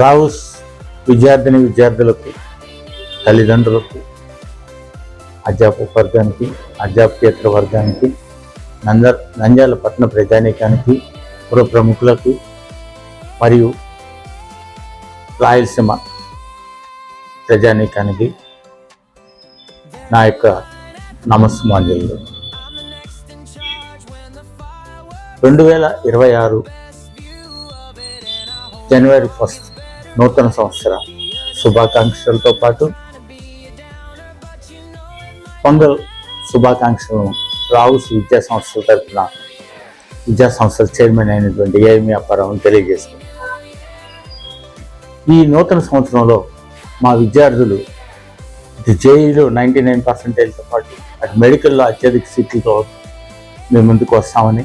రావుస్ విద్యార్థులకు, తల్లిదండ్రులకు, అధ్యాపక వర్గానికి, అధ్యాపకేతర వర్గానికి, నంద్యాల పట్టణ ప్రజానీకానికి, పుర ప్రముఖులకు మరియు రాయలసీమ ప్రజానీకానికి నా యొక్క నమస్సుమాంజలు. 2026 జనవరి 1 నూతన సంవత్సర శుభాకాంక్షలతో పాటు పొంగల్ శుభాకాంక్షలను రావుస్ విద్యా సంస్థల తరఫున విద్యా సంస్థల చైర్మన్ అయినటువంటి ఏఎంఈ అప్పారావు తెలియజేస్తుంది. ఈ నూతన సంవత్సరంలో మా విద్యార్థులు ఇటు జేఈలో 99%తో పాటు అటు మెడికల్లో అత్యధిక సీట్లతో మేము ముందుకు వస్తామని